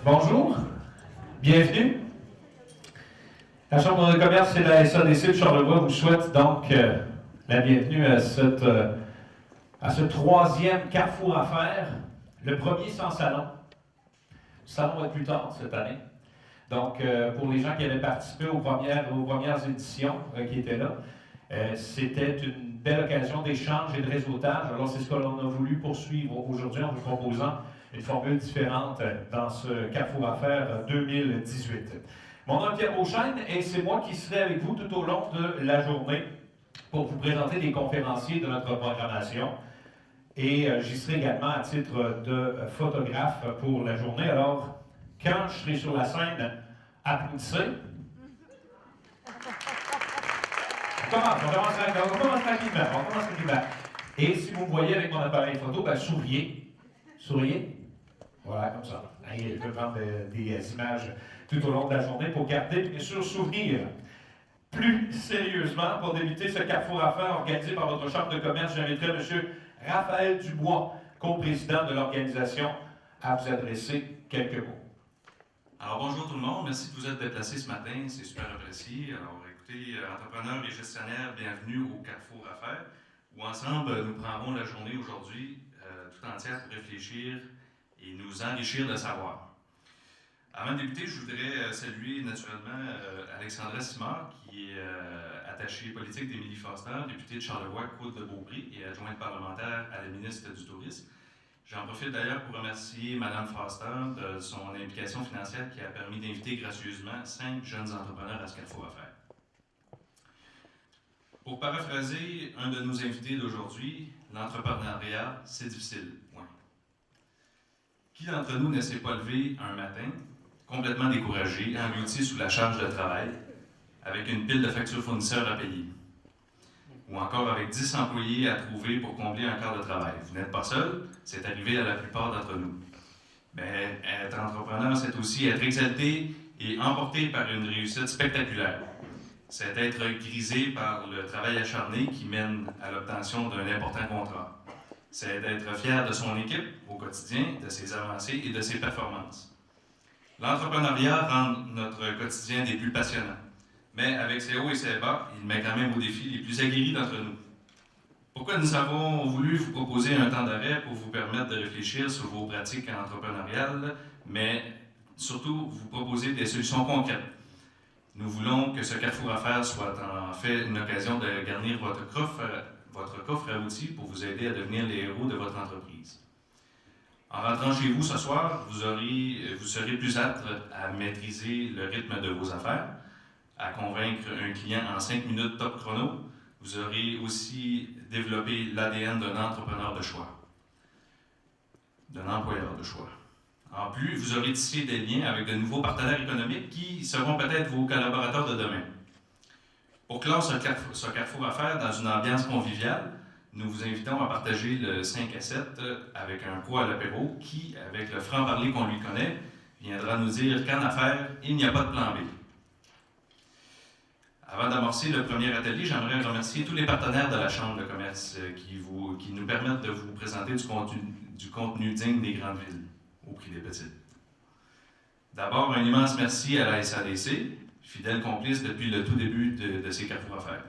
Bonjour, bienvenue. La Chambre de commerce et la SADC de Charlevoix vous souhaite donc la bienvenue à ce troisième Carrefour Affaires, le premier sans salon. Le salon va être plus tard cette année. Donc, pour les gens qui avaient participé aux premières éditions qui étaient là, c'était une belle occasion d'échange et de réseautage. Alors, c'est ce que l'on a voulu poursuivre aujourd'hui en vous proposant une formule différente dans ce Carrefour Affaires 2018. Mon nom est Pierre Beauchesne et c'est moi qui serai avec vous tout au long de la journée pour vous présenter les conférenciers de notre programmation. Et j'y serai également à titre de photographe pour la journée. Alors, quand je serai sur la scène, applaudissez. On commence tranquillement. Et si vous me voyez avec mon appareil photo, ben, souriez. Souriez. Voilà, comme ça. Je vais prendre des images tout au long de la journée pour garder, bien sûr, souvenir. Plus sérieusement, pour débuter ce Carrefour Affaires organisé par votre Chambre de commerce, j'inviterai M. Raphaël Dubois, co-président de l'organisation, à vous adresser quelques mots. Alors, bonjour tout le monde. Merci de vous être déplacés ce matin. C'est super apprécié. Alors, écoutez, entrepreneurs et gestionnaires, bienvenue au Carrefour Affaires, où ensemble, nous prendrons la journée aujourd'hui tout entière pour réfléchir et nous enrichir de savoir. Avant de débuter, je voudrais saluer naturellement Alexandra Simard, qui est attachée politique d'Émilie Foster, députée de Charlevoix, Côte-de-Beaupré et adjointe parlementaire à la ministre du Tourisme. J'en profite d'ailleurs pour remercier Mme Foster de son implication financière qui a permis d'inviter gracieusement 5 jeunes entrepreneurs à ce Carrefour Affaires. Pour paraphraser un de nos invités d'aujourd'hui, l'entrepreneuriat, c'est difficile. Point. Qui d'entre nous ne s'est pas levé un matin, complètement découragé, englouti sous la charge de travail, avec une pile de factures fournisseurs à payer? Ou encore avec 10 employés à trouver pour combler un quart de travail. Vous n'êtes pas seul, c'est arrivé à la plupart d'entre nous. Mais être entrepreneur, c'est aussi être exalté et emporté par une réussite spectaculaire. C'est être grisé par le travail acharné qui mène à l'obtention d'un important contrat. C'est d'être fier de son équipe au quotidien, de ses avancées et de ses performances. L'entrepreneuriat rend notre quotidien des plus passionnants. Mais avec ses hauts et ses bas, il met quand même au défi les plus aguerris d'entre nous. Pourquoi nous avons voulu vous proposer un temps d'arrêt pour vous permettre de réfléchir sur vos pratiques entrepreneuriales, mais surtout vous proposer des solutions concrètes. Nous voulons que ce Carrefour Affaires soit en fait une occasion de garnir votre coffre à outils pour vous aider à devenir les héros de votre entreprise. En rentrant chez vous ce soir, vous serez plus apte à maîtriser le rythme de vos affaires, à convaincre un client en 5 minutes top chrono. Vous aurez aussi développé l'ADN d'un entrepreneur de choix, d'un employeur de choix. En plus, vous aurez tissé des liens avec de nouveaux partenaires économiques qui seront peut-être vos collaborateurs de demain. Pour clore ce Carrefour Affaires dans une ambiance conviviale, nous vous invitons à partager le 5 à 7 avec un pot à l'apéro qui, avec le franc-parler qu'on lui connaît, viendra nous dire qu'en affaires, il n'y a pas de plan B. Avant d'amorcer le premier atelier, j'aimerais remercier tous les partenaires de la Chambre de commerce qui nous permettent de vous présenter du contenu digne des grandes villes, au prix des petites. D'abord, un immense merci à la SADC, fidèle complice depuis le tout début de ces Carrefour Affaires.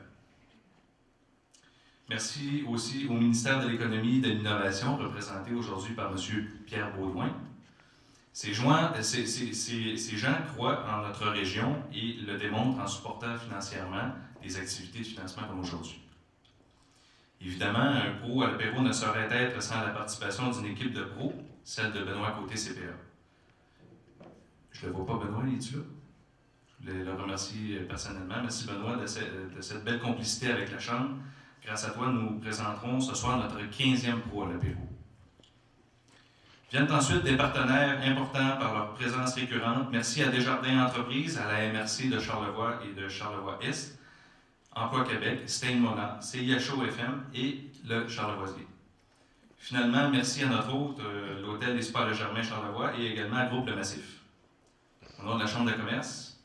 Merci aussi au ministère de l'Économie et de l'Innovation, représenté aujourd'hui par M. Pierre Baudouin. Ces gens croient en notre région et le démontrent en supportant financièrement des activités de financement comme aujourd'hui. Évidemment, un pro à l'apéro ne saurait être sans la participation d'une équipe de pros, celle de Benoît Côté CPA. Je ne le vois pas, Benoît, es-tu là? Je voulais le remercier personnellement. Merci Benoît de cette belle complicité avec la Chambre. Grâce à toi, nous présenterons ce soir notre 15e pro à l'apéro. Viennent ensuite des partenaires importants par leur présence récurrente. Merci à Desjardins Entreprises, à la MRC de Charlevoix et de Charlevoix-Est, Emploi Québec, Stein Mona, CIHO FM et le Charlevoisier. Finalement, merci à notre hôte, l'Hôtel des Spas Le Germain Charlevoix et également à Groupe Le Massif. Au nom de la Chambre de commerce,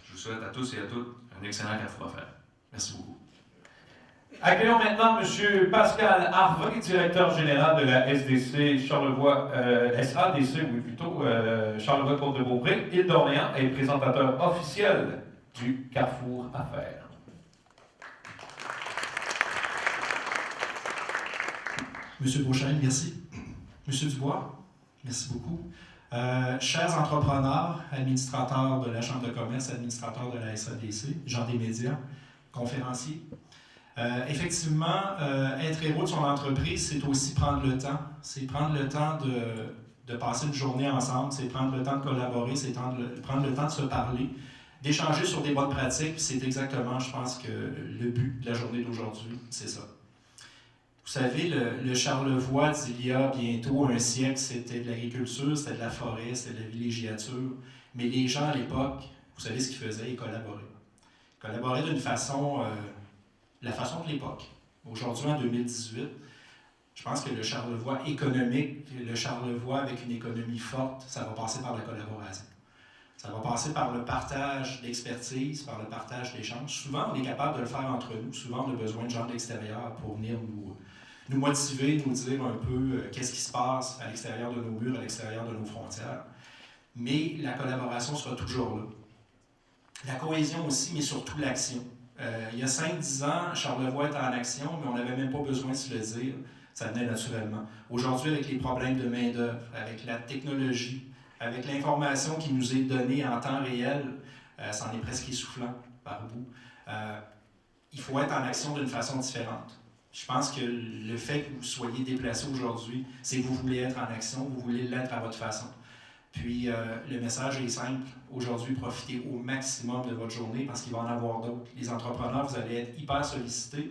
je vous souhaite à tous et à toutes un excellent Carrefour Affaires. Merci beaucoup. Accueillons maintenant M. Pascal Harvey, directeur général de la SDC Charlevoix, SADC, oui plutôt, Charlevoix-Côte-de-Beaupré, Île d'Orléans, et présentateur officiel du Carrefour Affaires. Monsieur Beauchesne, merci. Monsieur Dubois, merci beaucoup. Chers entrepreneurs, administrateurs de la Chambre de commerce, administrateurs de la SADC, gens des médias, conférenciers, effectivement, être héros de son entreprise, c'est aussi prendre le temps. C'est prendre le temps de passer une journée ensemble, c'est prendre le temps de collaborer, c'est prendre le temps de se parler, d'échanger sur des bonnes pratiques. C'est exactement, je pense, que le but de la journée d'aujourd'hui, c'est ça. Vous savez, le Charlevoix d'il y a bientôt un siècle, c'était de l'agriculture, c'était de la forêt, c'était de la villégiature. Mais les gens à l'époque, vous savez ce qu'ils faisaient, ils collaboraient. Ils collaboraient d'une façon, la façon de l'époque. Aujourd'hui, en 2018, je pense que le Charlevoix économique, le Charlevoix avec une économie forte, ça va passer par la collaboration. Ça va passer par le partage d'expertise, par le partage d'échanges. Souvent, on est capable de le faire entre nous. Souvent, on a besoin de gens de l'extérieur pour venir nous motiver, nous dire un peu qu'est-ce qui se passe à l'extérieur de nos murs, à l'extérieur de nos frontières. Mais la collaboration sera toujours là. La cohésion aussi, mais surtout l'action. Il y a 5-10 ans, Charlevoix était en action, mais on n'avait même pas besoin de se le dire. Ça venait naturellement. Aujourd'hui, avec les problèmes de main-d'œuvre, avec la technologie, avec l'information qui nous est donnée en temps réel, c'en est presque essoufflant par bout. Il faut être en action d'une façon différente. Je pense que le fait que vous soyez déplacé aujourd'hui, c'est que vous voulez être en action, vous voulez l'être à votre façon. Puis le message est simple. Aujourd'hui, profitez au maximum de votre journée parce qu'il va en avoir d'autres. Les entrepreneurs, vous allez être hyper sollicités.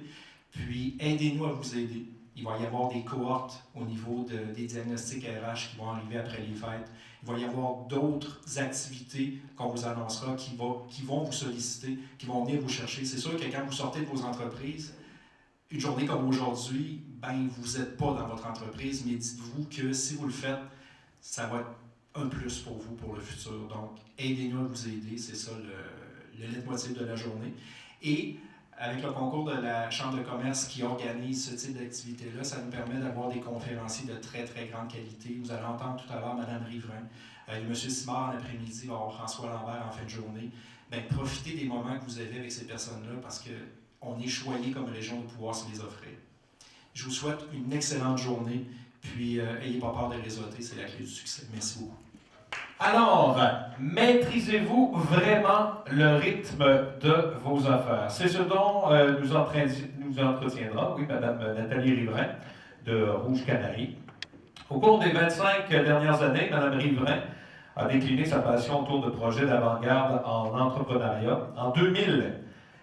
Puis aidez-nous à vous aider. Il va y avoir des cohortes au niveau des diagnostics RH qui vont arriver après les fêtes. Il va y avoir d'autres activités qu'on vous annoncera qui vont vous solliciter, qui vont venir vous chercher. C'est sûr que quand vous sortez de vos entreprises, une journée comme aujourd'hui, ben, vous n'êtes pas dans votre entreprise, mais dites-vous que si vous le faites, ça va être un plus pour vous, pour le futur. Donc, aidez-nous à vous aider, c'est ça le leitmotiv de la journée. Et avec le concours de la Chambre de commerce qui organise ce type d'activité-là, ça nous permet d'avoir des conférenciers de très, très grande qualité. Vous allez entendre tout à l'heure Mme Riverain, M. Simard en après-midi, il va y avoir François Lambert en fin de journée. Bien, profitez des moments que vous avez avec ces personnes-là parce qu'on est choyé comme région de pouvoir se les offrir. Je vous souhaite une excellente journée, puis ayez pas peur de réseauter, c'est la clé du succès. Merci beaucoup. Alors, maîtrisez-vous vraiment le rythme de vos affaires? C'est ce dont nous entretiendra, oui, Mme Nathalie Riverain de Rouge Canari. Au cours des 25 dernières années, Mme Riverain a décliné sa passion autour de projets d'avant-garde en entrepreneuriat. En 2000,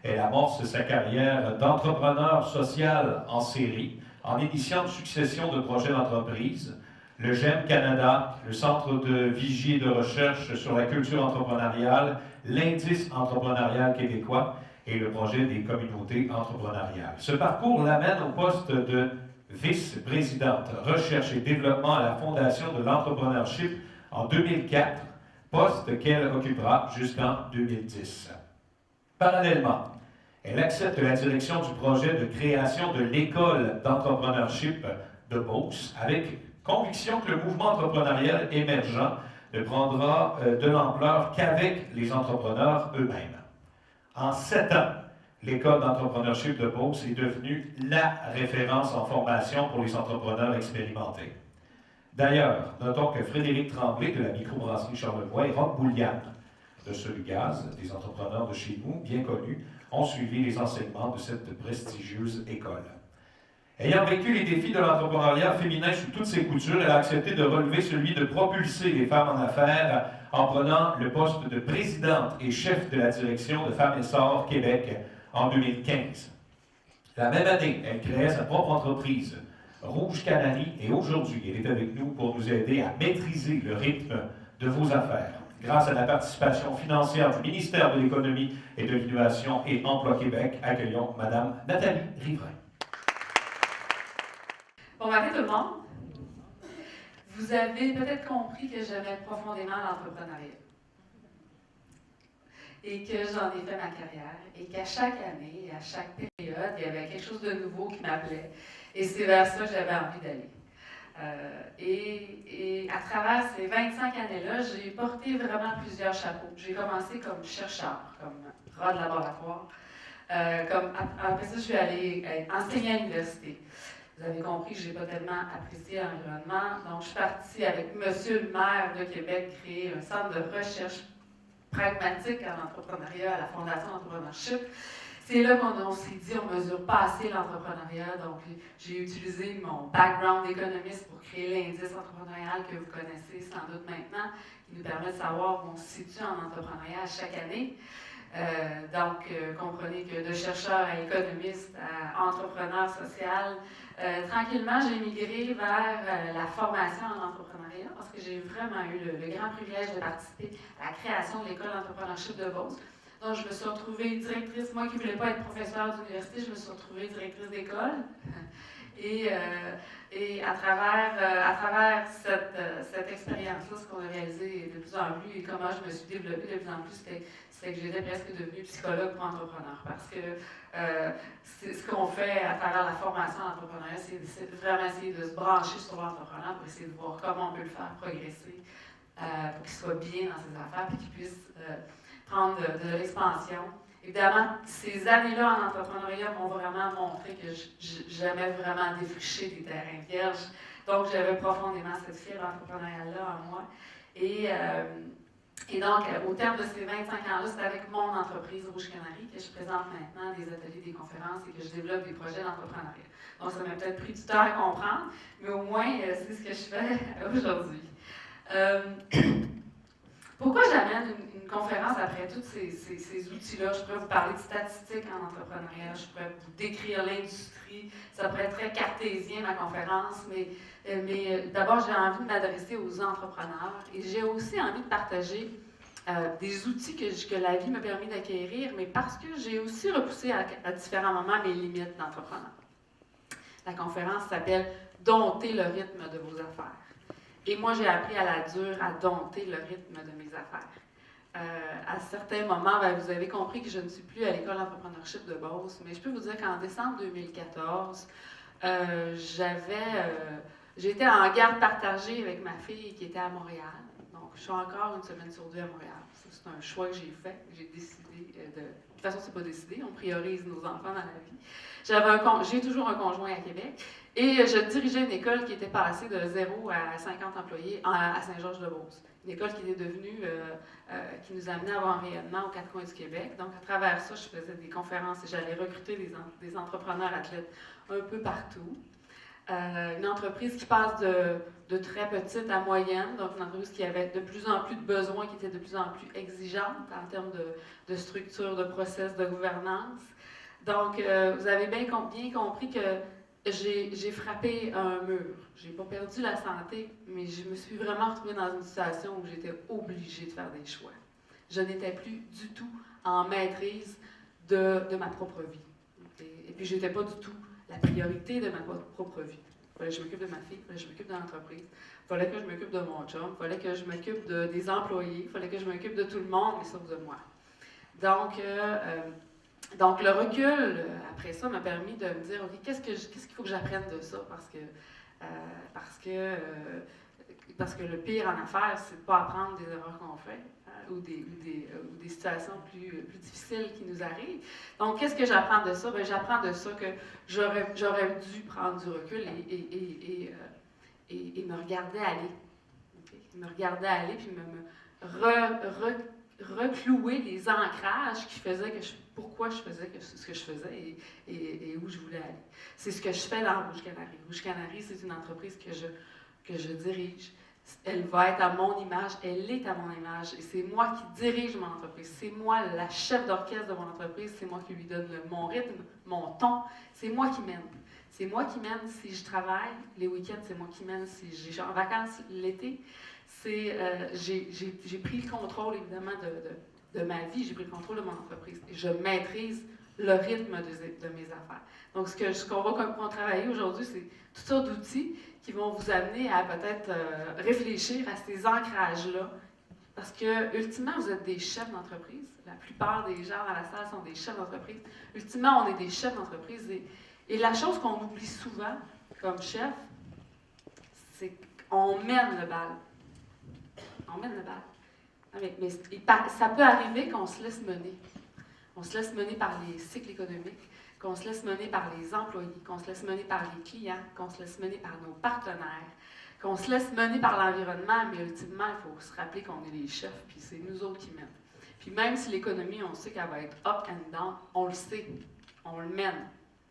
elle amorce sa carrière d'entrepreneur social en série, en initiant une succession de projets d'entreprise. Le GEM Canada, le Centre de vigie et de recherche sur la culture entrepreneuriale, l'Indice entrepreneurial québécois et le projet des communautés entrepreneuriales. Ce parcours l'amène au poste de vice-présidente recherche et développement à la Fondation de l'entrepreneurship en 2004, poste qu'elle occupera jusqu'en 2010. Parallèlement, elle accepte la direction du projet de création de l'école d'entrepreneurship de Beauce avec conviction que le mouvement entrepreneurial émergent ne prendra de l'ampleur qu'avec les entrepreneurs eux-mêmes. En 7 ans, l'école d'entrepreneurship de Beauce est devenue la référence en formation pour les entrepreneurs expérimentés. D'ailleurs, notons que Frédéric Tremblay de la microbrasserie Charlevoix et Rob Boulian de Solugaz, des entrepreneurs de chez nous, bien connus, ont suivi les enseignements de cette prestigieuse école. Ayant vécu les défis de l'entrepreneuriat féminin sous toutes ses coutures, elle a accepté de relever celui de propulser les femmes en affaires en prenant le poste de présidente et chef de la direction de Femmes Essor Québec en 2015. La même année, elle créait sa propre entreprise, Rouge Canari, et aujourd'hui, elle est avec nous pour nous aider à maîtriser le rythme de vos affaires. Grâce à la participation financière du ministère de l'Économie et de l'Innovation et Emploi Québec, accueillons Mme Nathalie Riverain. Bon matin tout le monde. Vous avez peut-être compris que j'aimais profondément l'entrepreneuriat et que j'en ai fait ma carrière et qu'à chaque année et à chaque période, patriote, il y avait quelque chose de nouveau qui m'appelait. Et c'est vers ça que j'avais envie d'aller. Et à travers ces 25 années-là, j'ai porté vraiment plusieurs chapeaux. J'ai commencé comme chercheur, comme rat de laboratoire. Après ça, je suis allée enseigner à l'université. Vous avez compris que je n'ai pas tellement apprécié l'environnement. Donc, je suis partie avec Monsieur le maire de Québec créer un centre de recherche pragmatique en entrepreneuriat à la Fondation Entrepreneurship. C'est là qu'on s'est dit, on ne mesure pas assez l'entrepreneuriat. Donc, j'ai utilisé mon background d'économiste pour créer l'indice entrepreneurial que vous connaissez sans doute maintenant, qui nous permet de savoir où on se situe en entrepreneuriat chaque année. Comprenez que de chercheur à économiste à entrepreneur social, tranquillement, j'ai migré vers la formation en entrepreneuriat parce que j'ai vraiment eu le grand privilège de participer à la création de l'école d'entrepreneurship de Beauce. Donc, je me suis retrouvée directrice, moi qui ne voulais pas être professeure d'université, je me suis retrouvée directrice d'école. Et à travers cette expérience-là, ce qu'on a réalisé de plus en plus et comment je me suis développée de plus en plus, c'est que j'étais presque devenue psychologue pour entrepreneur. Parce que ce qu'on fait à travers la formation en entrepreneuriat, c'est vraiment essayer de se brancher sur l'entrepreneur pour essayer de voir comment on peut le faire progresser, pour qu'il soit bien dans ses affaires et qu'il puisse prendre de l'expansion. Évidemment, ces années-là en entrepreneuriat m'ont vraiment montré que j'aimais vraiment défricher des terrains vierges. Donc, j'avais profondément cette fibre entrepreneuriale-là en moi. Et donc, au terme de ces 25 ans-là, c'est avec mon entreprise Rouge Canary que je présente maintenant des ateliers, des conférences et que je développe des projets d'entrepreneuriat. Donc, ça m'a peut-être pris du temps à comprendre, mais au moins, c'est ce que je fais aujourd'hui. Pourquoi j'amène une conférence après tous ces outils-là? Je pourrais vous parler de statistiques en entrepreneuriat, je pourrais vous décrire l'industrie, ça pourrait être très cartésien ma conférence, mais d'abord j'ai envie de m'adresser aux entrepreneurs et j'ai aussi envie de partager des outils que la vie m'a permis d'acquérir, mais parce que j'ai aussi repoussé à différents moments mes limites d'entrepreneur. La conférence s'appelle « Dompter le rythme de vos affaires ». Et moi, j'ai appris à la dure à dompter le rythme de mes affaires. À certains moments, vous avez compris que je ne suis plus à l'école d'entrepreneurship de Beauce, mais je peux vous dire qu'en décembre 2014, j'étais en garde partagée avec ma fille qui était à Montréal. Donc, je suis encore une semaine sur deux à Montréal. C'est un choix que j'ai fait. J'ai décidé de toute façon, c'est pas décidé. On priorise nos enfants dans la vie. J'ai toujours un conjoint à Québec. Et je dirigeais une école qui était passée de 0 à 50 employés à Saint-Georges-de-Beauce. Une école qui était devenue, qui nous amenait à avoir un rayonnement aux quatre coins du Québec. Donc, à travers ça, je faisais des conférences et j'allais recruter des entrepreneurs athlètes un peu partout. Une entreprise qui passe de très petite à moyenne, donc une entreprise qui avait de plus en plus de besoins, qui était de plus en plus exigeante en termes de structure, de process, de gouvernance. Donc, vous avez bien compris que j'ai frappé un mur. J'ai pas perdu la santé, mais je me suis vraiment retrouvée dans une situation où j'étais obligée de faire des choix. Je n'étais plus du tout en maîtrise de ma propre vie. Et puis, je n'étais pas du tout la priorité de ma propre vie. Il fallait que je m'occupe de ma fille, il fallait que je m'occupe de l'entreprise, il fallait que je m'occupe de mon chum, il fallait que je m'occupe des employés, il fallait que je m'occupe de tout le monde, mais sauf de moi. Donc le recul, après ça, m'a permis de me dire, OK, qu'est-ce qu'il faut que j'apprenne de ça? Parce que le pire en affaires, c'est de ne pas apprendre des erreurs qu'on fait ou des situations plus difficiles qui nous arrivent. Donc, qu'est-ce que j'apprends de ça? Bien, j'apprends de ça que j'aurais dû prendre du recul et me regarder aller. Okay? Me regarder aller, puis reclouer les ancrages qui faisaient pourquoi je faisais ce que je faisais et où je voulais aller. C'est ce que je fais dans Rouge Canary. Rouge Canary, c'est une entreprise que je dirige. Elle va être à mon image, elle est à mon image, et c'est moi qui dirige mon entreprise. C'est moi la chef d'orchestre de mon entreprise, c'est moi qui lui donne mon rythme, mon ton, c'est moi qui mène. C'est moi qui mène si je travaille, les week-ends, c'est moi qui mène si j'ai en vacances l'été. J'ai pris le contrôle, évidemment, de ma vie, j'ai pris le contrôle de mon entreprise, et je maîtrise le rythme de mes affaires. Donc, ce qu'on va travailler aujourd'hui, c'est toutes sortes d'outils qui vont vous amener à peut-être réfléchir à ces ancrages-là, Parce que, ultimement, vous êtes des chefs d'entreprise. La plupart des gens dans la salle sont des chefs d'entreprise. Ultimement, on est des chefs d'entreprise. Et la chose qu'on oublie souvent, comme chef, c'est qu'on mène le bal. On mène le bal. Mais ça peut arriver qu'on se laisse mener. On se laisse mener par les cycles économiques, qu'on se laisse mener par les employés, qu'on se laisse mener par les clients, qu'on se laisse mener par nos partenaires, qu'on se laisse mener par l'environnement, mais ultimement, il faut se rappeler qu'on est les chefs, puis c'est nous autres qui mènent. Puis même si l'économie, on sait qu'elle va être up and down, on le sait, on le mène.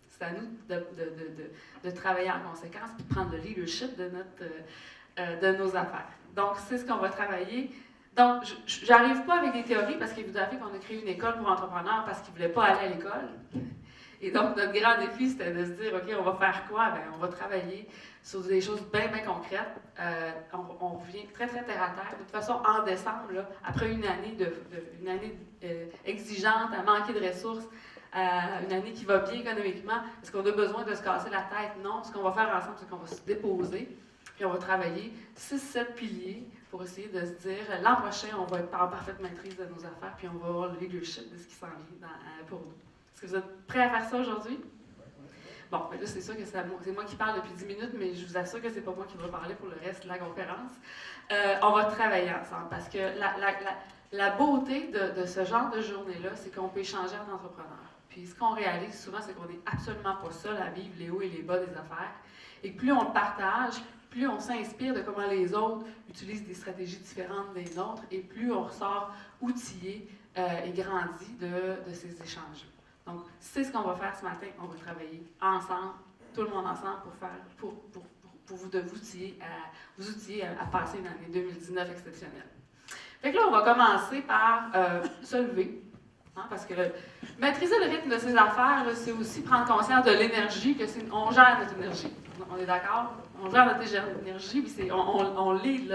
C'est à nous de travailler en conséquence, puis de prendre le leadership de nos affaires. Donc, c'est ce qu'on va travailler. Donc, je n'arrive pas avec des théories parce qu'il vous a fait qu'on a créé une école pour entrepreneurs parce qu'ils ne voulaient pas aller à l'école. Et donc, notre grand défi, c'était de se dire, OK, on va faire quoi? Bien, on va travailler sur des choses bien, bien concrètes. On revient très, très terre à terre. De toute façon, en décembre, là, après une année exigeante, à manquer de ressources, une année qui va bien économiquement, est-ce qu'on a besoin de se casser la tête? Non. Ce qu'on va faire ensemble, c'est qu'on va se déposer, puis on va travailler 6-7 piliers pour essayer de se dire, l'an prochain, on va être en parfaite maîtrise de nos affaires, puis on va avoir le leadership de ce qui s'en vient pour nous. Est-ce que vous êtes prêts à faire ça aujourd'hui? Bon, mais là, c'est sûr que c'est moi qui parle depuis 10 minutes, mais je vous assure que c'est pas moi qui va parler pour le reste de la conférence. On va travailler ensemble, parce que la beauté de ce genre de journée-là, c'est qu'on peut échanger entre entrepreneurs. Puis ce qu'on réalise souvent, c'est qu'on n'est absolument pas seul à vivre les hauts et les bas des affaires. Et plus on le partage, plus on s'inspire de comment les autres utilisent des stratégies différentes des nôtres, et plus on ressort outillé et grandi de ces échanges. Donc, c'est ce qu'on va faire ce matin. On va travailler ensemble, tout le monde ensemble, pour vous outiller à passer une année 2019 exceptionnelle. Fait que là, on va commencer par se lever. Hein, parce que maîtriser le rythme de ses affaires, c'est aussi prendre conscience de l'énergie, on gère notre énergie. On est d'accord? On gère notre énergie, puis on lead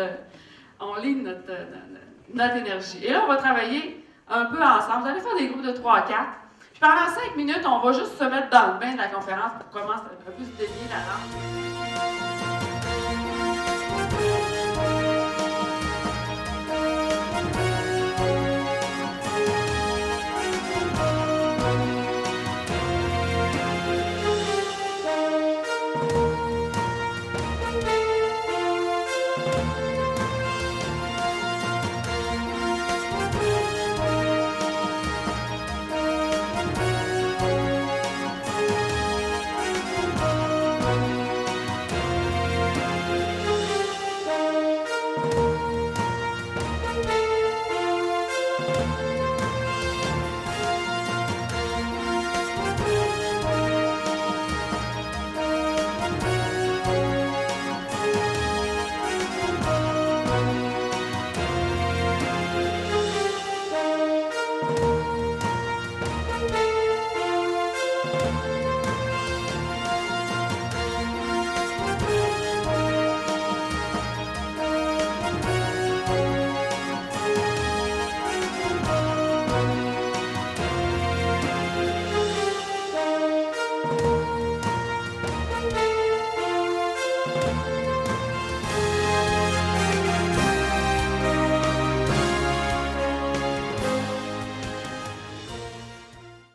notre énergie. Et là, on va travailler un peu ensemble. Vous allez faire des groupes de 3 à 4. Puis pendant 5 minutes, on va juste se mettre dans le bain de la conférence pour commencer un peu se délier la lampe.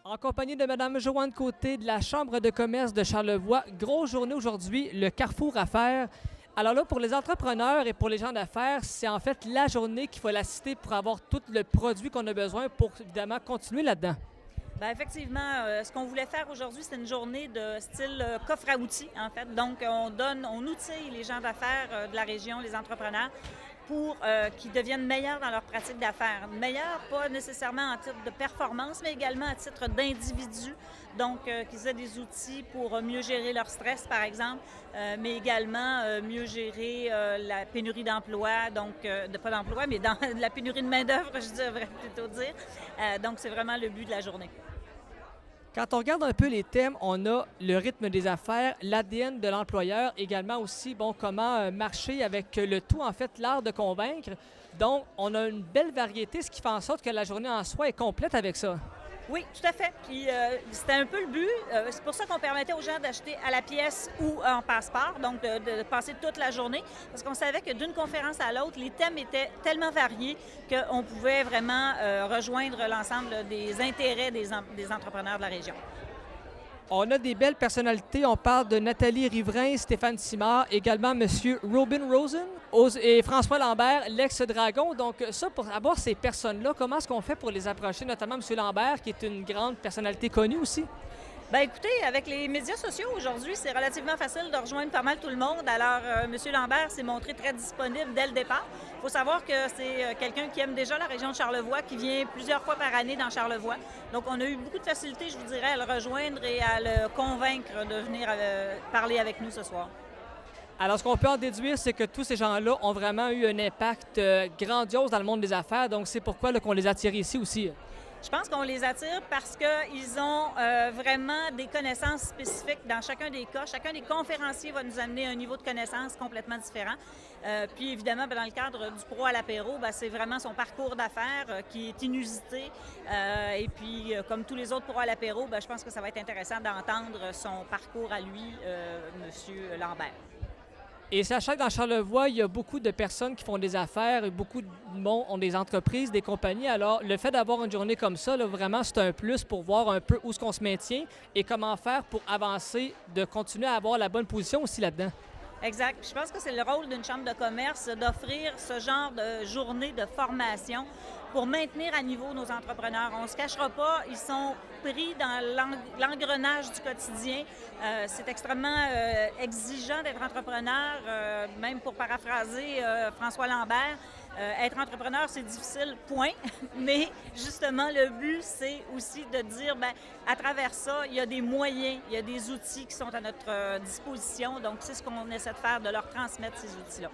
Accompagné de Mme Joanne Côté de la Chambre de commerce de Charlevoix. Grosse journée aujourd'hui, le Carrefour à faire. Alors là, pour les entrepreneurs et pour les gens d'affaires, c'est en fait la journée qu'il faut l'assister pour avoir tout le produit qu'on a besoin pour évidemment continuer là-dedans. Bien, effectivement, ce qu'on voulait faire aujourd'hui, c'est une journée de style coffre à outils, en fait. Donc, on outille les gens d'affaires de la région, les entrepreneurs, pour qu'ils deviennent meilleurs dans leur pratique d'affaires. Meilleurs, pas nécessairement en titre de performance, mais également à titre d'individu. Donc, qu'ils aient des outils pour mieux gérer leur stress, par exemple, mais également mieux gérer la pénurie d'emploi, donc, pas d'emploi, mais dans la pénurie de main-d'œuvre, je devrais plutôt dire. Donc, c'est vraiment le but de la journée. Quand on regarde un peu les thèmes, on a le rythme des affaires, l'ADN de l'employeur, également aussi, bon, comment marcher avec le tout, en fait, l'art de convaincre. Donc, on a une belle variété, ce qui fait en sorte que la journée en soi est complète avec ça. Oui, tout à fait. Puis c'était un peu le but. C'est pour ça qu'on permettait aux gens d'acheter à la pièce ou en passeport, donc de passer toute la journée, parce qu'on savait que d'une conférence à l'autre, les thèmes étaient tellement variés qu'on pouvait vraiment rejoindre l'ensemble des intérêts des entrepreneurs de la région. On a des belles personnalités. On parle de Nathalie Riverain, Stéphane Simard, également M. Robin Rosen et François Lambert, l'ex-dragon. Donc ça, pour avoir ces personnes-là, comment est-ce qu'on fait pour les approcher, notamment M. Lambert, qui est une grande personnalité connue aussi? Bien, écoutez, avec les médias sociaux aujourd'hui, c'est relativement facile de rejoindre pas mal tout le monde. Alors, M. Lambert s'est montré très disponible dès le départ. Il faut savoir que c'est quelqu'un qui aime déjà la région de Charlevoix, qui vient plusieurs fois par année dans Charlevoix. Donc, on a eu beaucoup de facilité, je vous dirais, à le rejoindre et à le convaincre de venir parler avec nous ce soir. Alors, ce qu'on peut en déduire, c'est que tous ces gens-là ont vraiment eu un impact grandiose dans le monde des affaires. Donc, c'est pourquoi qu'on les attire ici aussi. Je pense qu'on les attire parce qu'ils ont vraiment des connaissances spécifiques dans chacun des cas. Chacun des conférenciers va nous amener un niveau de connaissances complètement différent. Puis évidemment, dans le cadre du Pro à l'apéro, c'est vraiment son parcours d'affaires qui est inusité. Et puis, comme tous les autres Pro à l'apéro, je pense que ça va être intéressant d'entendre son parcours à lui, M. Lambert. Et sachant que dans Charlevoix, il y a beaucoup de personnes qui font des affaires et beaucoup de monde ont des entreprises, des compagnies. Alors, le fait d'avoir une journée comme ça, là, vraiment, c'est un plus pour voir un peu où est-ce qu'on se maintient et comment faire pour avancer, de continuer à avoir la bonne position aussi là-dedans. Exact. Puis je pense que c'est le rôle d'une chambre de commerce d'offrir ce genre de journée de formation pour maintenir à niveau nos entrepreneurs. On ne se cachera pas, ils sont pris dans l'engrenage du quotidien. C'est extrêmement exigeant d'être entrepreneur, même pour paraphraser François Lambert. Être entrepreneur, c'est difficile, point. Mais justement, le but, c'est aussi de dire, à travers ça, il y a des moyens, il y a des outils qui sont à notre disposition. Donc, c'est ce qu'on essaie de faire, de leur transmettre ces outils-là.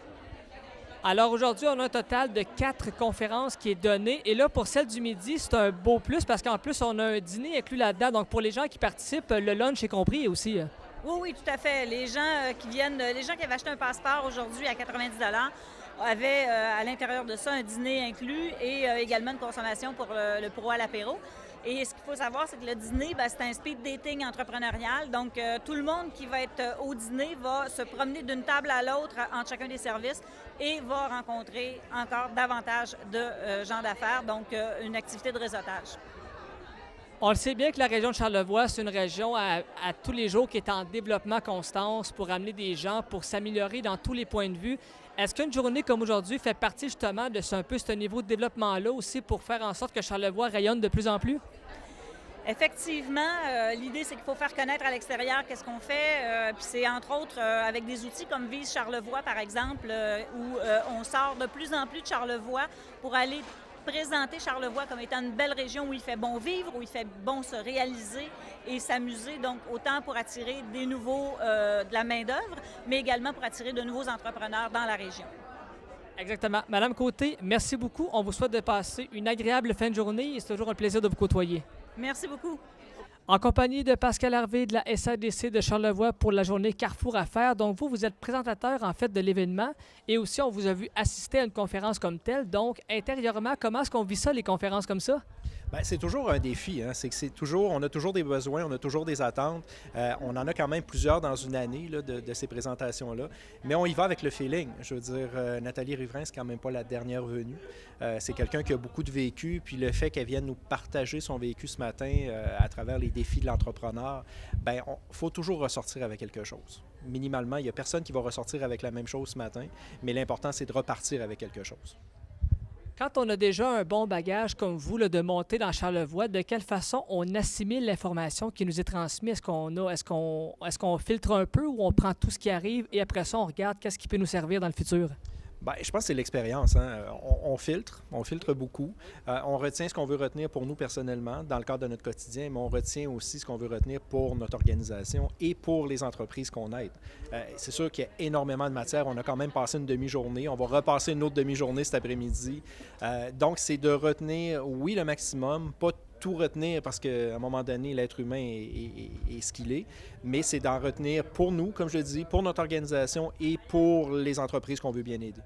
Alors aujourd'hui, on a un total de 4 conférences qui est donné. Et là, pour celle du midi, c'est un beau plus parce qu'en plus, on a un dîner inclus là-dedans. Donc pour les gens qui participent, le lunch est compris aussi. Oui, tout à fait. Les gens qui viennent, les gens qui avaient acheté un passeport aujourd'hui à 90 avaient à l'intérieur de ça un dîner inclus et également une consommation pour le Pro à l'apéro. Et ce qu'il faut savoir, c'est que le dîner, c'est un speed dating entrepreneurial. Donc, tout le monde qui va être au dîner va se promener d'une table à l'autre entre chacun des services et va rencontrer encore davantage de gens d'affaires. Donc, une activité de réseautage. On le sait bien que la région de Charlevoix, c'est une région à tous les jours qui est en développement constant pour amener des gens, pour s'améliorer dans tous les points de vue. Est-ce qu'une journée comme aujourd'hui fait partie justement de ce niveau de développement-là aussi pour faire en sorte que Charlevoix rayonne de plus en plus? Effectivement, l'idée, c'est qu'il faut faire connaître à l'extérieur qu'est-ce qu'on fait. Puis c'est entre autres avec des outils comme Vise Charlevoix, par exemple, où on sort de plus en plus de Charlevoix pour aller présenter Charlevoix comme étant une belle région où il fait bon vivre, où il fait bon se réaliser et s'amuser, donc autant pour attirer des nouveaux, de la main-d'œuvre, mais également pour attirer de nouveaux entrepreneurs dans la région. Exactement. Madame Côté, merci beaucoup. On vous souhaite de passer une agréable fin de journée et c'est toujours un plaisir de vous côtoyer. Merci beaucoup. En compagnie de Pascal Harvey de la SADC de Charlevoix pour la journée Carrefour Affaires. Donc, vous êtes présentateur, en fait, de l'événement et aussi, on vous a vu assister à une conférence comme telle. Donc, intérieurement, comment est-ce qu'on vit ça, les conférences comme ça? Bien, c'est toujours un défi. C'est que on a toujours des besoins, on a toujours des attentes. On en a quand même plusieurs dans une année là, de ces présentations-là. Mais on y va avec le feeling. Je veux dire, Nathalie Riverain, c'est quand même pas la dernière venue. C'est quelqu'un qui a beaucoup de vécu. Puis le fait qu'elle vienne nous partager son vécu ce matin à travers les défis de l'entrepreneur, bien, il faut toujours ressortir avec quelque chose. Minimalement, il n'y a personne qui va ressortir avec la même chose ce matin. Mais l'important, c'est de repartir avec quelque chose. Quand on a déjà un bon bagage comme vous, là, de monter dans Charlevoix, de quelle façon on assimile l'information qui nous est transmise? Est-ce qu'on filtre un peu ou on prend tout ce qui arrive et après ça, on regarde qu'est-ce qui peut nous servir dans le futur? Bien, je pense que c'est l'expérience. On filtre beaucoup. On retient ce qu'on veut retenir pour nous personnellement dans le cadre de notre quotidien, mais on retient aussi ce qu'on veut retenir pour notre organisation et pour les entreprises qu'on aide. C'est sûr qu'il y a énormément de matière. On a quand même passé une demi-journée. On va repasser une autre demi-journée cet après-midi. Donc, c'est de retenir, oui, le maximum, pas tout retenir parce qu'à un moment donné, l'être humain est ce qu'il est, mais c'est d'en retenir pour nous, comme je le dis, pour notre organisation et pour les entreprises qu'on veut bien aider.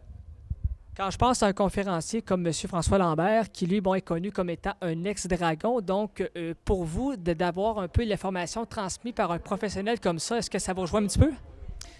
Quand je pense à un conférencier comme M. François Lambert, qui lui, bon, est connu comme étant un ex-dragon, donc pour vous, d'avoir un peu l'information transmise par un professionnel comme ça, est-ce que ça vous rejoint un petit peu?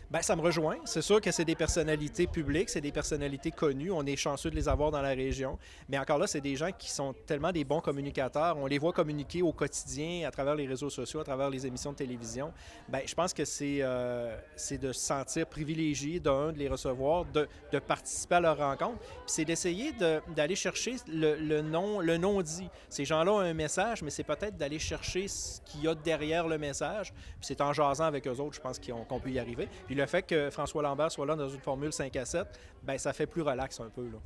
Bien, ça me rejoint. C'est sûr que c'est des personnalités publiques, c'est des personnalités connues. On est chanceux de les avoir dans la région. Mais encore là, c'est des gens qui sont tellement des bons communicateurs. On les voit communiquer au quotidien à travers les réseaux sociaux, à travers les émissions de télévision. Bien, je pense que c'est de se sentir privilégié, de les recevoir, de participer à leur rencontre. Puis c'est d'essayer d'aller chercher le non-dit. Ces gens-là ont un message, mais c'est peut-être d'aller chercher ce qu'il y a derrière le message. Puis c'est en jasant avec eux autres, je pense qu'on peut y arriver. Puis le fait que François Lambert soit là dans une formule 5 à 7, bien, ça fait plus relax un peu, là.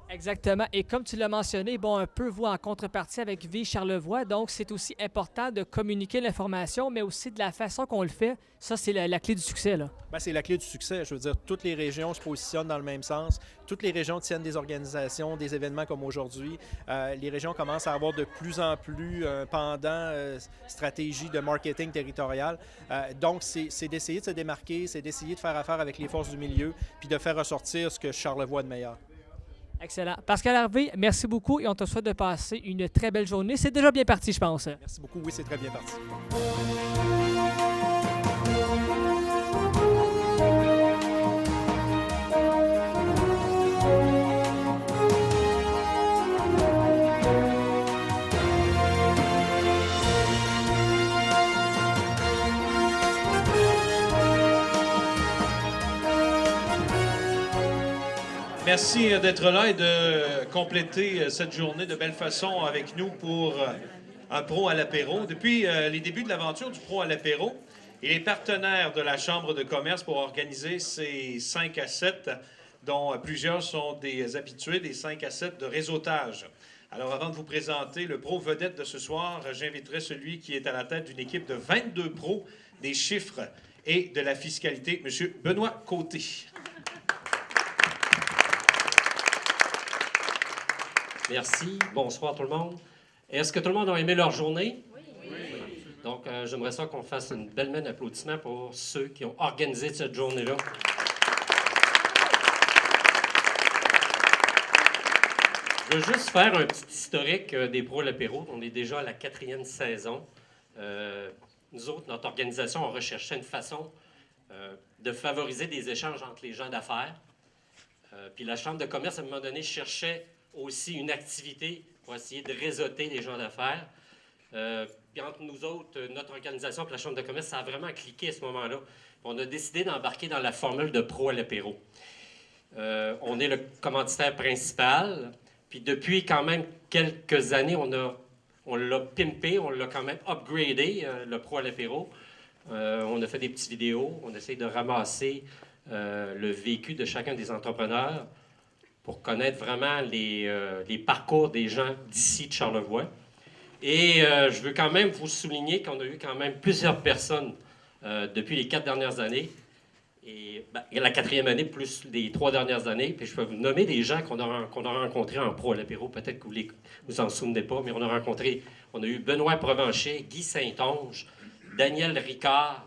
Exactement. Et comme tu l'as mentionné, bon, un peu vous en contrepartie avec Vie Charlevoix, donc c'est aussi important de communiquer l'information, mais aussi de la façon qu'on le fait. Ça, c'est la clé du succès, là. Bien, c'est la clé du succès. Je veux dire, toutes les régions se positionnent dans le même sens. Toutes les régions tiennent des organisations, des événements comme aujourd'hui. Les régions commencent à avoir de plus en plus un pendant stratégie de marketing territorial. Donc, c'est d'essayer de se démarquer, c'est d'essayer de faire affaire avec les forces du milieu, puis de faire ressortir ce que Charlevoix a de meilleur. Excellent. Pascal Harvey, merci beaucoup et on te souhaite de passer une très belle journée. C'est déjà bien parti, je pense. Merci beaucoup. Oui, c'est très bien parti. Merci d'être là et de compléter cette journée de belle façon avec nous pour un Pro à l'apéro. Depuis les débuts de l'aventure du Pro à l'apéro, il est partenaire de la Chambre de commerce pour organiser ces 5 à 7, dont plusieurs sont des habitués, des 5 à 7 de réseautage. Alors, avant de vous présenter le Pro vedette de ce soir, j'inviterai celui qui est à la tête d'une équipe de 22 pros des chiffres et de la fiscalité, M. Benoît Côté. Merci. Bonsoir tout le monde. Est-ce que tout le monde a aimé leur journée? Oui. Donc, j'aimerais ça qu'on fasse une belle main d'applaudissements pour ceux qui ont organisé cette journée-là. Je veux juste faire un petit historique des Pros à l'apéro. On est déjà à la 4e saison. Nous autres, notre organisation, on recherchait une façon de favoriser des échanges entre les gens d'affaires. Puis la Chambre de commerce, à un moment donné, cherchait aussi une activité pour essayer de réseauter les gens d'affaires. Puis entre nous autres, notre organisation et la Chambre de commerce, ça a vraiment cliqué à ce moment-là. On a décidé d'embarquer dans la formule de Pro à l'apéro. On est le commanditaire principal. Puis depuis quand même quelques années, on l'a pimpé, on l'a quand même upgradé, le Pro à l'apéro. On a fait des petites vidéos, on essaie de ramasser le vécu de chacun des entrepreneurs pour connaître vraiment les parcours des gens d'ici de Charlevoix. Et je veux quand même vous souligner qu'on a eu quand même plusieurs personnes depuis les 4 dernières années. Et la 4e année plus les 3 dernières années. Puis je peux vous nommer des gens qu'on a rencontrés en Pro à l'apéro. Peut-être que vous vous en souvenez pas, mais on a eu Benoît Provencher, Guy Saint-Onge, Daniel Ricard,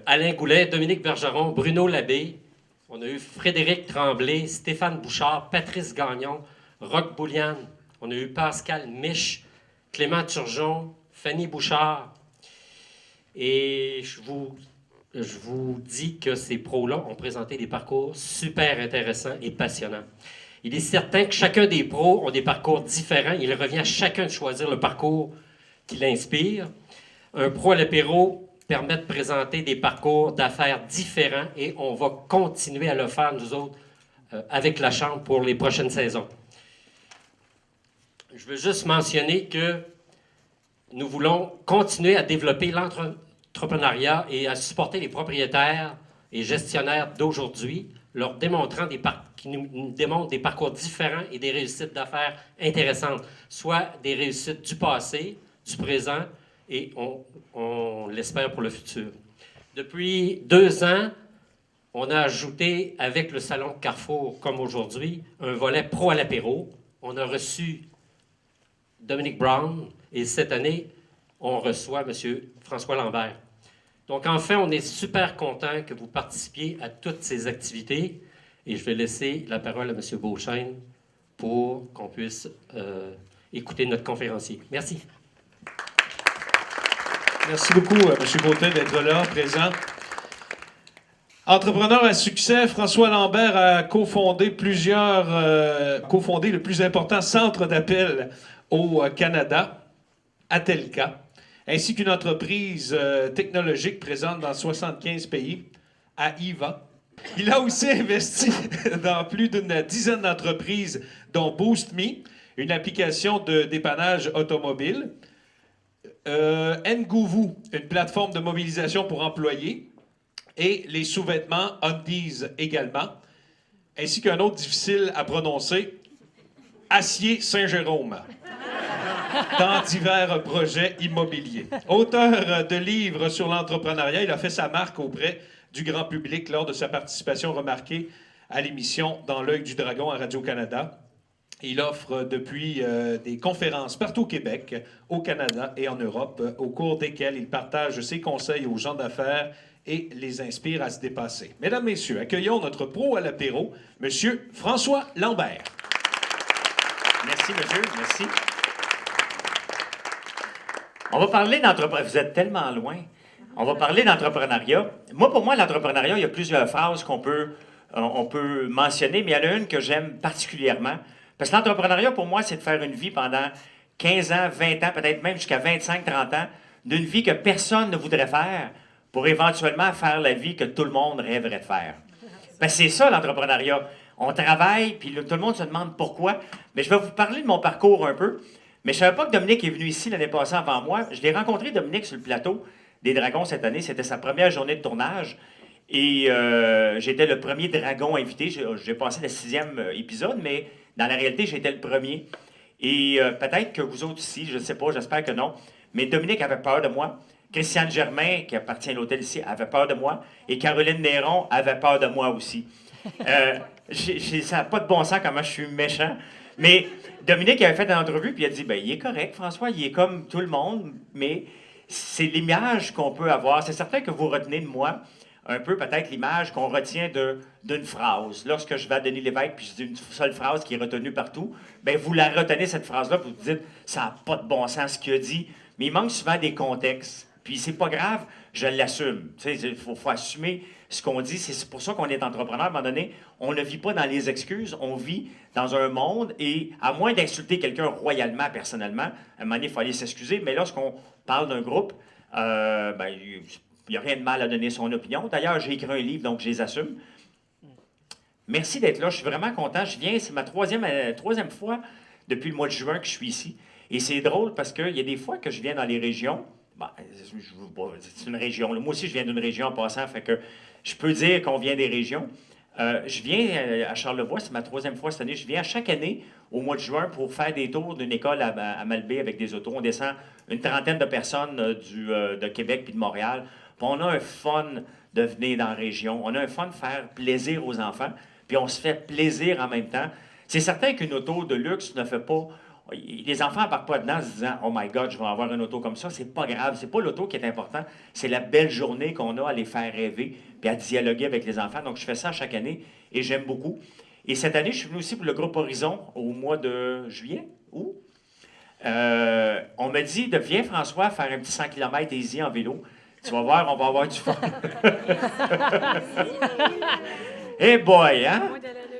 Alain Goulet, Dominique Bergeron, Bruno Labbé. On a eu Frédéric Tremblay, Stéphane Bouchard, Patrice Gagnon, Roch Boulian. On a eu Pascal Mich, Clément Turgeon, Fanny Bouchard. Et je vous dis que ces pros-là ont présenté des parcours super intéressants et passionnants. Il est certain que chacun des pros ont des parcours différents. Il revient à chacun de choisir le parcours qui l'inspire. Un Pro à l'apéro permet de présenter des parcours d'affaires différents et on va continuer à le faire, nous autres, avec la Chambre pour les prochaines saisons. Je veux juste mentionner que nous voulons continuer à développer l'entrepreneuriat et à supporter les propriétaires et gestionnaires d'aujourd'hui, leur démontrant qui nous démontrent des parcours différents et des réussites d'affaires intéressantes, soit des réussites du passé, du présent, et on l'espère pour le futur. Depuis 2 ans, on a ajouté, avec le Salon Carrefour, comme aujourd'hui, un volet Pro à l'apéro. On a reçu Dominique Brown, et cette année, on reçoit M. François Lambert. Donc, enfin, on est super content que vous participiez à toutes ces activités. Et je vais laisser la parole à M. Beauchesne pour qu'on puisse écouter notre conférencier. Merci. Merci beaucoup, M. Côté, d'être là, présent. Entrepreneur à succès, François Lambert a cofondé le plus important centre d'appel au Canada, Atelka, ainsi qu'une entreprise technologique présente dans 75 pays, AIVA. Il a aussi investi dans plus d'une dizaine d'entreprises, dont BoostMe, une application de dépannage automobile, Nguvu, une plateforme de mobilisation pour employés, et les sous-vêtements Undies également, ainsi qu'un autre difficile à prononcer, Acier Saint-Jérôme, dans divers projets immobiliers. Auteur de livres sur l'entrepreneuriat, il a fait sa marque auprès du grand public lors de sa participation remarquée à l'émission Dans l'œil du dragon à Radio-Canada. Il offre depuis des conférences partout au Québec, au Canada et en Europe, au cours desquelles il partage ses conseils aux gens d'affaires et les inspire à se dépasser. Mesdames, Messieurs, accueillons notre pro à l'apéro, M. François Lambert. Merci, monsieur. Merci. On va parler d'entrepreneuriat. Vous êtes tellement loin. On va parler d'entrepreneuriat. Pour moi, l'entrepreneuriat, il y a plusieurs phrases on peut mentionner, mais il y en a une que j'aime particulièrement. Parce que l'entrepreneuriat, pour moi, c'est de faire une vie pendant 15 ans, 20 ans, peut-être même jusqu'à 25, 30 ans, d'une vie que personne ne voudrait faire pour éventuellement faire la vie que tout le monde rêverait de faire. C'est ça, l'entrepreneuriat. On travaille, puis tout le monde se demande pourquoi. Mais je vais vous parler de mon parcours un peu. Mais je ne savais pas que Dominique est venu ici l'année passée avant moi. Je l'ai rencontré, Dominique, sur le plateau des Dragons cette année. C'était sa première journée de tournage. Et j'étais le premier dragon invité. J'ai passé le 6e épisode, mais dans la réalité, j'étais le premier. Et peut-être que vous autres aussi, je ne sais pas, j'espère que non. Mais Dominique avait peur de moi. Christiane Germain, qui appartient à l'hôtel ici, avait peur de moi. Et Caroline Néron avait peur de moi aussi. Ça n'a pas de bon sens comment je suis méchant. Mais Dominique avait fait une entrevue, puis il a dit, il est correct, François, il est comme tout le monde, mais c'est l'image qu'on peut avoir. C'est certain que vous retenez de moi un peu peut-être l'image qu'on retient d'une phrase. Lorsque je vais à Denis Lévesque, puis je dis une seule phrase qui est retenue partout, vous la retenez, cette phrase-là, puis vous dites, ça n'a pas de bon sens ce qu'il a dit, mais il manque souvent des contextes. Puis c'est pas grave, je l'assume. Il faut assumer ce qu'on dit. C'est pour ça qu'on est entrepreneur. À un moment donné, on ne vit pas dans les excuses, on vit dans un monde et à moins d'insulter quelqu'un royalement, personnellement, à un moment donné, il faut aller s'excuser. Mais lorsqu'on parle d'un groupe, il n'y a rien de mal à donner son opinion. D'ailleurs, j'ai écrit un livre, donc je les assume. Merci d'être là. Je suis vraiment content. Je viens, c'est ma troisième fois depuis le mois de juin que je suis ici. Et c'est drôle parce qu'il y a des fois que je viens dans les régions. C'est une région. Moi aussi, je viens d'une région en passant, fait que je peux dire qu'on vient des régions. Je viens à Charlevoix, c'est ma 3e fois cette année. Je viens chaque année au mois de juin pour faire des tours d'une école à Malbaie avec des autos. On descend une trentaine de personnes de Québec puis de Montréal. Puis on a un fun de venir dans la région. On a un fun de faire plaisir aux enfants. Puis on se fait plaisir en même temps. C'est certain qu'une auto de luxe ne fait pas... Les enfants n'embarquent pas dedans en se disant « Oh my God, je vais avoir une auto comme ça ». C'est pas grave. C'est pas l'auto qui est important. C'est la belle journée qu'on a à les faire rêver puis à dialoguer avec les enfants. Donc, je fais ça chaque année et j'aime beaucoup. Et cette année, je suis venu aussi pour le groupe Horizon au mois de juillet. Où? On m'a dit « Viens, François, faire un petit 100 km easy en vélo. Tu vas voir, on va avoir du fun. » Eh boy, hein?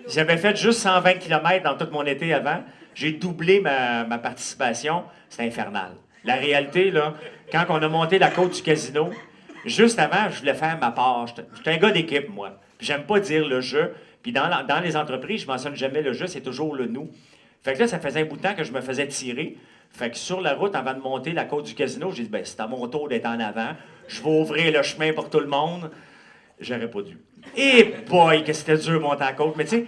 J'avais fait juste 120 km dans tout mon été avant. J'ai doublé ma participation. C'est infernal. La réalité, là, quand on a monté la côte du casino, juste avant, je voulais faire ma part. J'étais un gars d'équipe, moi. Puis j'aime pas dire le « je ». Puis dans les entreprises, je mentionne jamais le « je », c'est toujours le « nous ». Fait que là, ça faisait un bout de temps que je me faisais tirer. Fait que sur la route, avant de monter la côte du casino, j'ai dit « c'est à mon tour d'être en avant. Je vais ouvrir le chemin pour tout le monde. » J'aurais pas dû. Et boy, que c'était dur de monter la côte. Mais tu sais,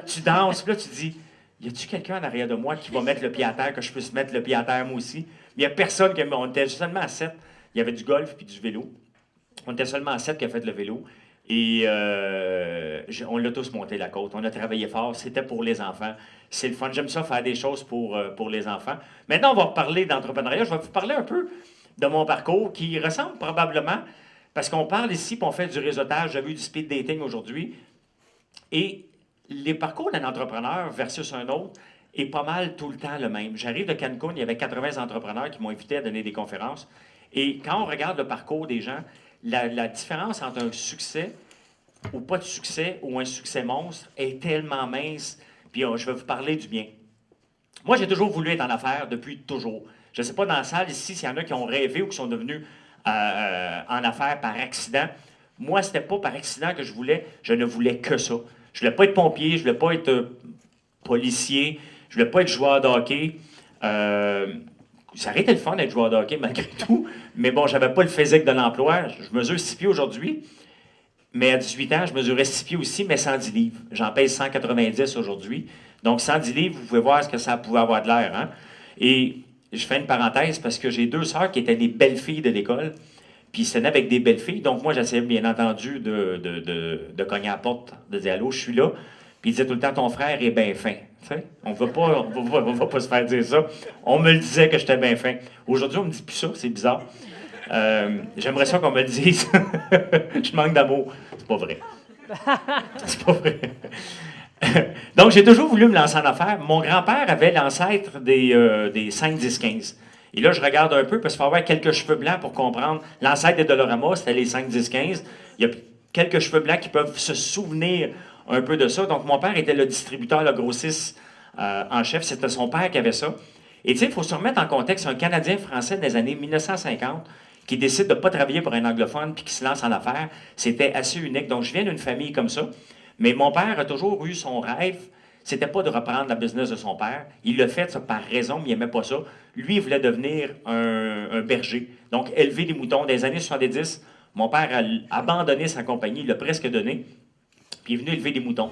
tu danses, puis là, tu te dis « Y a-tu quelqu'un en arrière de moi qui va mettre le pied à terre, que je puisse mettre le pied à terre moi aussi? » Il n'y a personne qui... On était seulement à 7. Il y avait du golf puis du vélo. On était seulement à 7 qui a fait le vélo. Et on l'a tous monté la côte. On a travaillé fort. C'était pour les enfants. C'est le fun. J'aime ça, faire des choses pour les enfants. Maintenant, on va parler d'entrepreneuriat. Je vais vous parler un peu de mon parcours qui ressemble probablement, parce qu'on parle ici puis on fait du réseautage. J'ai vu du speed dating aujourd'hui. Et les parcours d'un entrepreneur versus un autre est pas mal tout le temps le même. J'arrive de Cancun, il y avait 80 entrepreneurs qui m'ont invité à donner des conférences. Et quand on regarde le parcours des gens, la différence entre un succès ou pas de succès ou un succès monstre est tellement mince. Puis je vais vous parler du bien. Moi, j'ai toujours voulu être en affaires depuis toujours. Je ne sais pas dans la salle ici s'il y en a qui ont rêvé ou qui sont devenus en affaires par accident. Moi, ce n'était pas par accident que je ne voulais que ça. Je ne voulais pas être pompier, je ne voulais pas être policier, je ne voulais pas être joueur de hockey. Ça aurait été le fun d'être joueur de hockey malgré tout, mais bon, je n'avais pas le physique de l'emploi. Je mesure 6 pieds aujourd'hui, mais à 18 ans, je mesurais 6 pieds aussi, mais 110 livres. J'en pèse 190 aujourd'hui. Donc, 110 livres, vous pouvez voir ce que ça pouvait avoir de l'air. Hein? Et je fais une parenthèse parce que j'ai 2 sœurs qui étaient des belles filles de l'école. Puis ils s'étaient avec des belles filles. Donc moi, j'essayais bien entendu de cogner à la porte, de dire « Allô, je suis là ». Puis ils disaient tout le temps « Ton frère est bien fin ». On ne va pas se faire dire ça. On me le disait que j'étais bien fin. Aujourd'hui, on me dit plus ça, c'est bizarre. J'aimerais ça qu'on me le dise. Je manque d'amour. C'est pas vrai. C'est pas vrai. Donc, j'ai toujours voulu me lancer en affaires. Mon grand-père avait l'ancêtre des 5, 10, 15. Et là, je regarde un peu, parce qu'il faut avoir quelques cheveux blancs pour comprendre. L'ancêtre des Dolorama, c'était les 5, 10, 15. Il y a quelques cheveux blancs qui peuvent se souvenir un peu de ça. Donc, mon père était le distributeur, le grossiste en chef. C'était son père qui avait ça. Et tu sais, il faut se remettre en contexte. Un Canadien français des années 1950 qui décide de ne pas travailler pour un anglophone puis qui se lance en affaires, c'était assez unique. Donc, je viens d'une famille comme ça. Mais mon père a toujours eu son rêve. C'était pas de reprendre la business de son père. Il l'a fait ça, par raison, mais il n'aimait pas ça. Lui, il voulait devenir un berger. Donc, élever des moutons. Dans les années 70, mon père a abandonné sa compagnie, il l'a presque donné, puis il est venu élever des moutons.